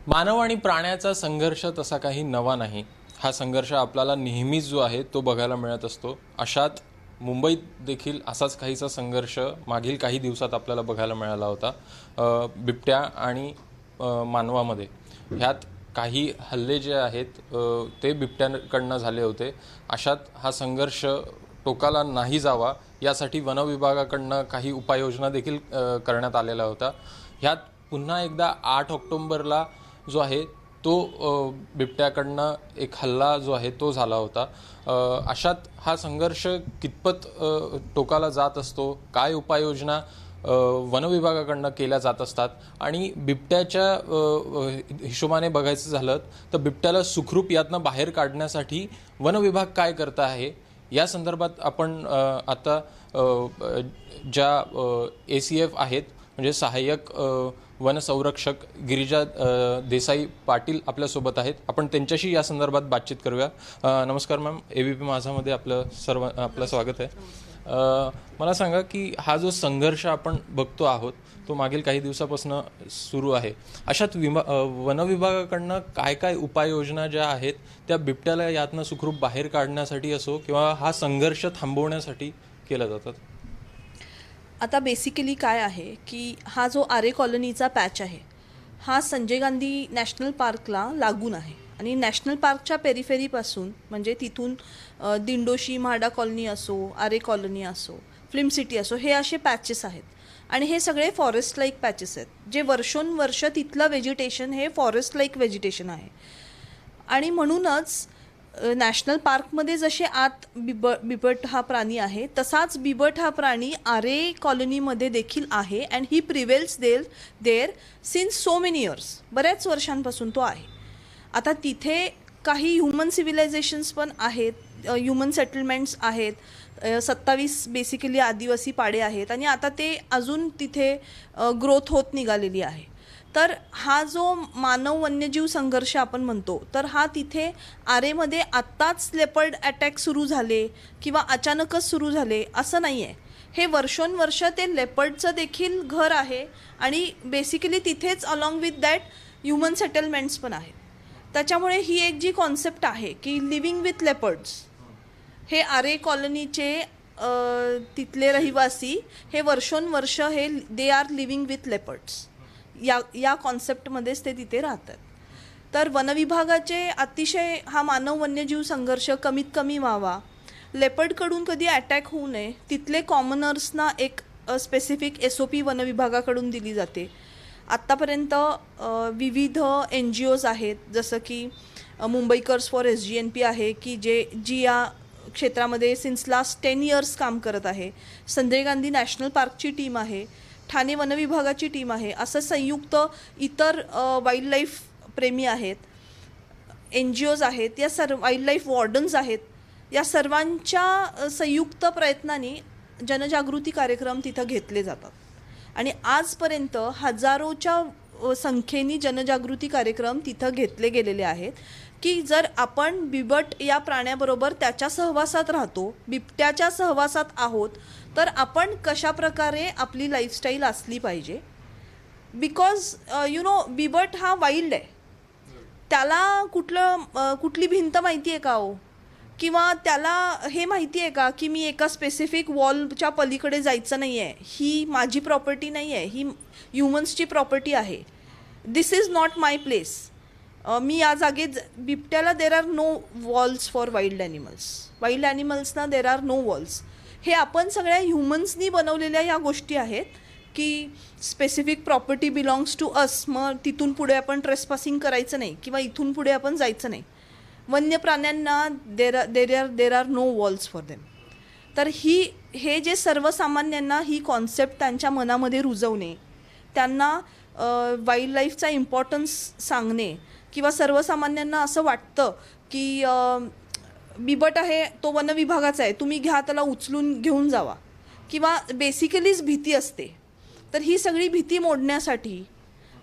मानव आणि प्राण्याचा संघर्ष तसा काही नवा नाही. हा संघर्ष आपल्याला नेहमीच जो आहे तो बघायला मिळत असतो. अशात मुंबईत देखील असाच काहीसा संघर्ष मागील काही दिवसात आपल्याला बघायला मिळाला होता. बिबट्या आणि मानवामध्ये ह्यात काही हल्ले जे आहेत ते बिबट्यांकडनं झाले होते. अशात हा संघर्ष टोकाला नाही जावा यासाठी वनविभागाकडनं काही उपाययोजना देखील करण्यात आलेल्या होत्या. ह्यात पुन्हा एकदा 8 ऑक्टोबरला जो आहे तो बिबट्याकडनं एक हल्ला जो आहे तो झाला होता. अशात हा संघर्ष कितपत टोकाला जात असतो, काय उपाययोजना वनविभागाकडनं केल्या जात असतात आणि बिबट्याच्या हिशोबाने बघायचं झालं तर बिबट्याला सुखरूप यातनं बाहेर काढण्यासाठी वनविभाग काय करत आहे या संदर्भात आपण आता ज्या ACF आहेत म्हणजे सहाय्यक वनसंरक्षक गिरिजा देसाई पाटील आपल्यासोबत आहेत. आपण त्यांच्याशी या संदर्भात बातचीत करूया. नमस्कार मॅम, ABP माझामध्ये आपलं स्वागत आहे. मला सांगा की हा जो संघर्ष आपण बघतो आहोत तो मागील काही दिवसापासून सुरू आहे. अशात वनविभागाकडनं काय काय उपाययोजना ज्या आहेत त्या बिबट्याला यातनं सुखरूप बाहेर काढण्यासाठी असो किंवा हा संघर्ष थांबवण्यासाठी केल्या जातात? आता बेसिकली काय आहे की हा जो आरे कॉलनीचा पॅच आहे हा संजय गांधी नॅशनल पार्कला लागून आहे आणि नॅशनल पार्कच्या पेरिफेरीपासून म्हणजे तिथून दिंडोशी म्हाडा कॉलनी असो, आरे कॉलनी असो, फिल्म सिटी असो, हे असे पॅचेस आहेत आणि हे सगळे फॉरेस्ट लाईक पॅचेस आहेत जे वर्षोनवर्ष तिथलं व्हेजिटेशन हे फॉरेस्ट लाईक व्हेजिटेशन आहे. आणि म्हणूनच नॅशनल पार्कमध्ये जसे आत बिबट हा प्राणी आहे तसाच बिबट हा प्राणी आरे कॉलनीमध्ये देखील आहे and he prevails there since so many years, बऱ्याच वर्षांपासून तो आहे. आता तिथे काही ह्युमन सिव्हिलायझेशन्स पण आहेत, ह्युमन सेटलमेंट्स आहेत, 27 बेसिकली आदिवासी पाडे आहेत आणि आता ते अजून तिथे ग्रोथ होत निघालेली आहे. तर हा जो मानव वन्यजीव संघर्ष आपण म्हणतो तर हा तिथे आरेमध्ये आत्ताच लेपर्ड अटॅक सुरू झाले किंवा अचानकच सुरू झाले असं नाही आहे. हे वर्षोनवर्ष ते लेपर्डचं देखील घर आहे आणि बेसिकली तिथेच along with that human settlements पण आहेत. त्याच्यामुळे ही एक जी कॉन्सेप्ट आहे की लिव्हिंग विथ लेपर्ड्स, हे आरे कॉलनीचे तिथले रहिवासी हे वर्षोनवर्ष हे they are living with leopards या कॉन्सेप्टमध्येच ते तिथे राहतात. तर वनविभागाचे अतिशय हा मानव वन्यजीव संघर्ष कमीत कमी व्हावा, लेपर्डकडून कधी अटॅक होऊ नये, तिथले कॉमनर्सना एक स्पेसिफिक SOP वनविभागाकडून दिली जाते. आत्तापर्यंत विविध NGOज आहेत जसं की मुंबईकर्स फॉर SGNP आहे की जी या क्षेत्रामध्ये सिन्स लास्ट 10 इयर्स काम करत आहे. संजय गांधी नॅशनल पार्कची टीम आहे, ठाणे वनविभागाची टीम आहे, असं संयुक्त इतर वाईल्ड लाईफ प्रेमी आहेत, NGOज आहेत, या वाईल्ड लाईफ वॉर्डन्स आहेत. या सर्वांच्या संयुक्त प्रयत्नांनी जनजागृती कार्यक्रम तिथं घेतले जातात आणि आजपर्यंत हजारोच्या संख्येने जनजागृती कार्यक्रम तिथं घेतले गेलेले आहेत की जर आपण बिबट या प्राण्याबरोबर त्याच्या सहवासात राहतो, बिबट्याच्या सहवासात आहोत तर आपण कशा प्रकारे आपली लाईफस्टाईल असली पाहिजे. बिकॉज बिबट हा वाईल्ड आहे, त्याला कुठली भिंत माहिती आहे का हो, किंवा त्याला हे माहिती आहे का की मी एका स्पेसिफिक वॉलच्या पलीकडे जायचं नाही आहे, ही माझी प्रॉपर्टी नाही आहे, ही ह्युमन्सची प्रॉपर्टी आहे, this is not my place, मी या जागेत. बिबट्याला there are no walls for wild ॲनिमल्सना देर आर नो वॉल्स. हे आपण सगळ्या ह्युमन्सनी बनवलेल्या या गोष्टी आहेत की specific property belongs to us, मग तिथून पुढे आपण ट्रेसपासिंग करायचं नाही किंवा इथून पुढे आपण जायचं नाही. वन्य प्राण्यांना there are no walls for them. तर हे जे सर्वसामान्यांना ही कॉन्सेप्ट त्यांच्या मनामध्ये रुजवणे, त्यांना वाईल्ड लाईफचा इम्पॉर्टन्स सांगणे किंवा सर्वसामान्यांना असं वाटतं की बिबट आहे तो वनविभागाचा आहे, तुम्ही घ्या त्याला उचलून घेऊन जावा, किंवा बेसिकलीच भीती असते. तर ही सगळी भीती मोडण्यासाठी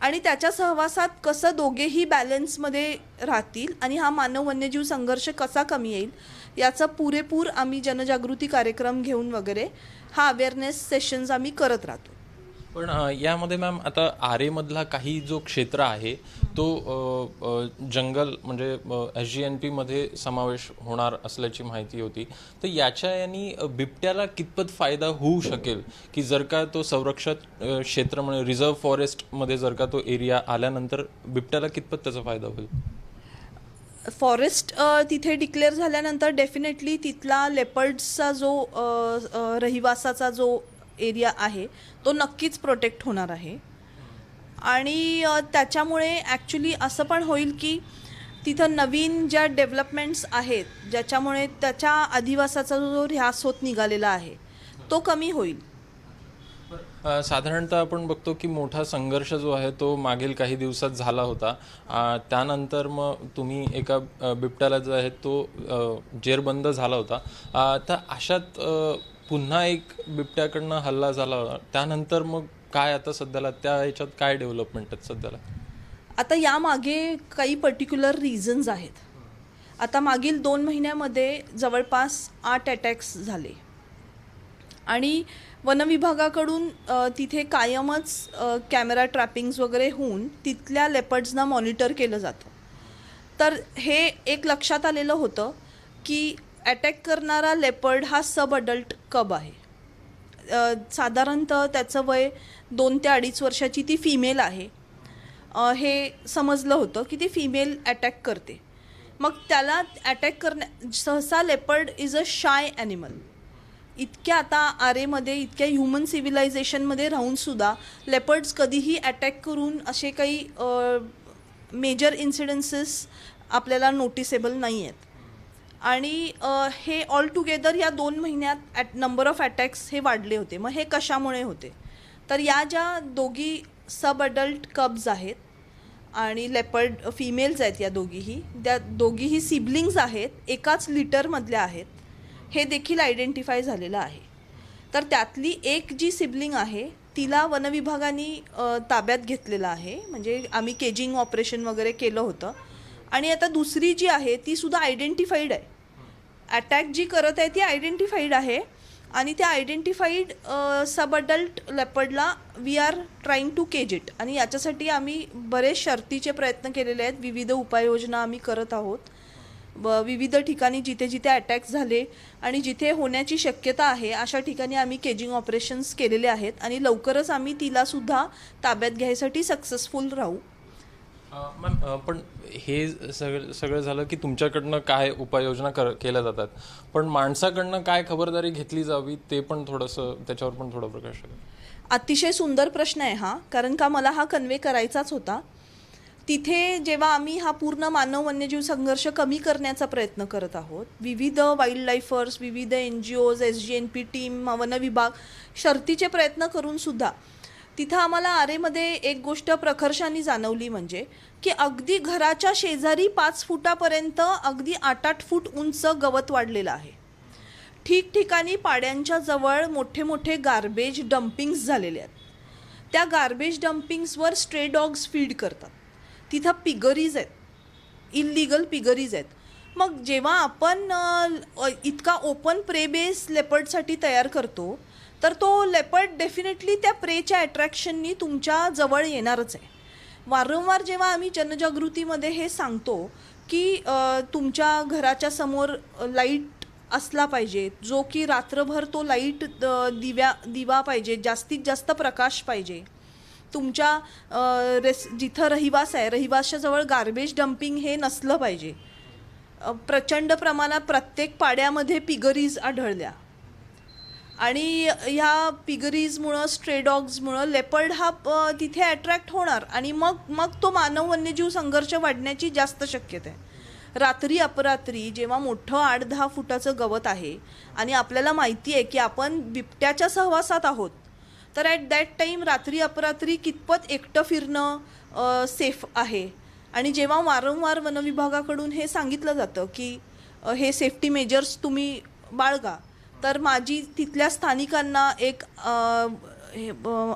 आणि त्याच्या सहवासात कसं दोघेही बॅलन्समध्ये राहतील आणि हा मानव वन्यजीव संघर्ष कसा कमी येईल याचा पुरेपूर आम्ही जनजागृती कार्यक्रम घेऊन वगैरे हा अवेअरनेस सेशन्स आम्ही करत राहतो. पण यामध्ये मॅम आता आरेमधला काही जो क्षेत्र आहे तो जंगल म्हणजे SGNP मध्ये समावेश होणार असल्याची माहिती होती. तर याच्या यांनी बिबट्याला कितपत फायदा होऊ शकेल की जर का तो संरक्षित क्षेत्र म्हणजे रिझर्व्ह फॉरेस्टमध्ये जर का तो एरिया आल्यानंतर बिबट्याला कितपत त्याचा फायदा होईल? फॉरेस्ट तिथे डिक्लेअर झाल्यानंतर डेफिनेटली तिथला लेपर्ड्सचा जो रहिवासाचा जो एरिया आहे तो नक्कीच प्रोटेक्ट होणार आहे. आणि त्याच्यामुळे ॲक्च्युली असं पण होईल की तिथं नवीन ज्या डेव्हलपमेंट्स आहेत ज्याच्यामुळे त्याच्या अधिवासाचा जो ऱ्हास होत निघालेला आहे तो कमी होईल. साधारणतः आपण बघतो की मोठा संघर्ष जो आहे तो मागील काही दिवसात झाला होता. त्यानंतर मग तुम्ही एका बिबट्याला जो आहे तो जेरबंद झाला होता. तर अशात पुन्हा एक बिबट्याकडनं हल्ला झाला होता. त्यानंतर मग काय आता सध्याला त्या ह्याच्यात काय डेव्हलपमेंट आहेत सध्याला? आता यामागे काही पर्टिक्युलर रिझन्स आहेत. आता मागील 2 महिन्यामध्ये जवळपास 8 अटॅक्स झाले आणि वनविभागाकडून तिथे कायमच कॅमेरा ट्रॅपिंग्स वगैरे होऊन तिथल्या लेपर्ड्सना मॉनिटर केलं जातं. तर हे एक लक्षात आलेलं होतं की अटॅक करणारा लेपर्ड हा सब अडल्ट कब आहे. साधारणतः त्याचं वय 2 ते 2.5 वर्षाची ती फिमेल आहे. हे समजलं होतं की ती फिमेल अटॅक करते. मग त्याला अटॅक सहसा leopard is a shy animal. इतक्या आता आरेमध्ये इतक्या ह्युमन सिव्हिलायझेशनमध्ये राहूनसुद्धा लेपर्ड्स कधीही अटॅक करून असे काही मेजर इन्सिडेन्सेस आपल्याला नोटिसेबल नाही आहेत. आणि हे ऑल टुगेदर या 2 महिन्यात नंबर ऑफ अटॅक्स हे वाढले होते. मग हे कशामुळे होते तर या ज्या दोघी सब अडल्ट कब्स आहेत आणि लेपर्ड फिमेल्स आहेत या दोघीही सिबलिंग्स आहेत, एकाच लिटरमधल्या आहेत, हे देखील आयडेंटिफाय झालेलं आहे. तर त्यातली एक जी सिबलिंग आहे तिला वनविभागाने ताब्यात घेतलेलं आहे. म्हणजे आम्ही केजिंग ऑपरेशन वगैरे केलं होतं. आणि आता दुसरी जी आहे ती सुद्धा आयडेंटिफाईड आहे. अटॅक जी करत आहे ती आयडेंटिफाईड आहे आणि त्या आयडेंटिफाईड सब अडल्ट लेपर्डला we are trying to cage it. आणि याच्यासाठी आम्ही बरेच शर्तीचे प्रयत्न केलेले आहेत. विविध उपाययोजना आम्ही करत आहोत. विविध ठिकाणी जिथे जिथे अटॅक्स झाले आणि जिथे होण्याची शक्यता आहे अशा ठिकाणी आम्ही केजिंग ऑपरेशन्स केलेले आहेत आणि लवकरच आम्ही तिलासुद्धा ताब्यात घ्यायसाठी सक्सेसफुल राहू. मॅम पण हे सगळं झालं की तुमच्याकडनं काय उपाययोजना केल्या जातात, पण माणसाकडनं काय खबरदारी घेतली जावी ते पण थोडंसं त्याच्यावर पण थोडा प्रकाश टाका. अतिशय सुंदर प्रश्न आहे हा. कारण का मला हा कन्वे करायचाच होता. तिथे जेव्हा आम्ही हा पूर्ण मानव वन्यजीव संघर्ष कमी करण्याचा प्रयत्न करत आहोत, विविध वाईल्ड लाईफर्स, विविध NGOज, SGNP टीम, वनविभाग शर्तीचे प्रयत्न करून सुद्धा तिथं आम्हाला आरेमध्ये एक गोष्ट प्रकर्षाने जाणवली म्हणजे की अगदी घराच्या शेजारी 5 फुटापर्यंत अगदी 8-8 फूट उंच गवत वाढलेलं आहे. ठिकठिकाणी पाड्यांच्या जवळ मोठे मोठे गार्बेज डम्पिंग्स झालेले आहेत. त्या गार्बेज डम्पिंग्सवर स्ट्रे डॉग्स फीड करतात. तिथं पिगरीज आहेत, इल्लिगल पिगरीज आहेत. मग जेव्हा आपण इतका ओपन प्रे बेस लेपर्डसाठी तयार करतो तर तो लेपर्ड डेफिनेटली त्या प्रेच्या अट्रॅक्शननी तुमच्या जवळ येणारच आहे. वारंवार जेव्हा आम्ही जनजागृतीमध्ये हे सांगतो की तुमच्या घराच्या समोर लाईट असला पाहिजे, जो की रात्रभर तो लाईट दिवा पाहिजे, जास्तीत जास्त प्रकाश पाहिजे. तुमच्या जिथं रहिवास आहे रहिवासाच्या जवळ गार्बेज डम्पिंग हे नसलं पाहिजे. प्रचंड प्रमाणात प्रत्येक पाड्यामध्ये पिगरीज आढळल्या आणि ह्या पिगरीजमुळं, स्ट्रे डॉग्समुळं लेपर्ड हा तिथे अट्रॅक्ट होणार आणि मग तो मानव वन्यजीव संघर्ष वाढण्याची जास्त शक्यता आहे. रात्री अपरात्री जेव्हा मोठं 8-10 फुटाचं गवत आहे आणि आपल्याला माहिती आहे की आपण बिबट्याच्या सहवासात आहोत, तर ॲट दॅट टाईम रात्री अपरात्री कितपत एकटं फिरणं सेफ आहे. आणि जेव्हा वारंवार वनविभागाकडून हे सांगितलं जातं की हे सेफ्टी मेजर्स तुम्ही बाळगा, तर माझी तिथल्या स्थानिकांना एक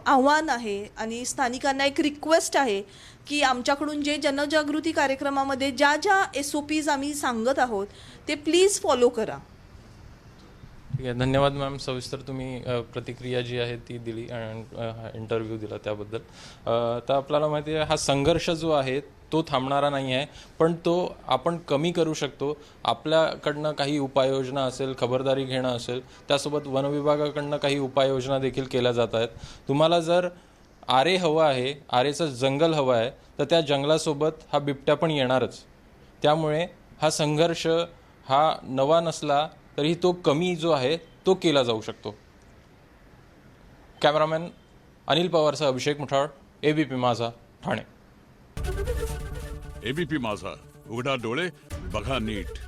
आव्हान आहे आणि स्थानिकांना एक रिक्वेस्ट आहे की आमच्याकडून जे जनजागृती कार्यक्रमामध्ये ज्या SOPs आम्ही सांगत आहोत ते प्लीज फॉलो करा. ठीक आहे, धन्यवाद मॅम. सविस्तर तुम्ही प्रतिक्रिया जी आहे ती दिली आणि इंटरव्ह्यू दिला त्याबद्दल. तर आपल्याला माहिती आहे हा संघर्ष जो आहे तो थांबणारा नाही आहे, पण तो आपण कमी करू शकतो. आपल्याकडनं काही उपाययोजना असेल, खबरदारी घेणं असेल, त्यासोबत वनविभागाकडनं काही उपाययोजना देखील केल्या जात आहेत. तुम्हाला जर आरे हवं आहे, आरेचं जंगल हवं आहे, तर त्या जंगलासोबत हा बिबट्या पण येणारच. त्यामुळे हा संघर्ष हा नवा नसला तरी तो कमी जो आहे तो केला जाऊ शकतो. कॅमेरामॅन अनिल पवारसह अभिषेक मुठाळ, ABP माझा, ठाणे. एबीपी माझा, उघडा डोळे बघा नीट.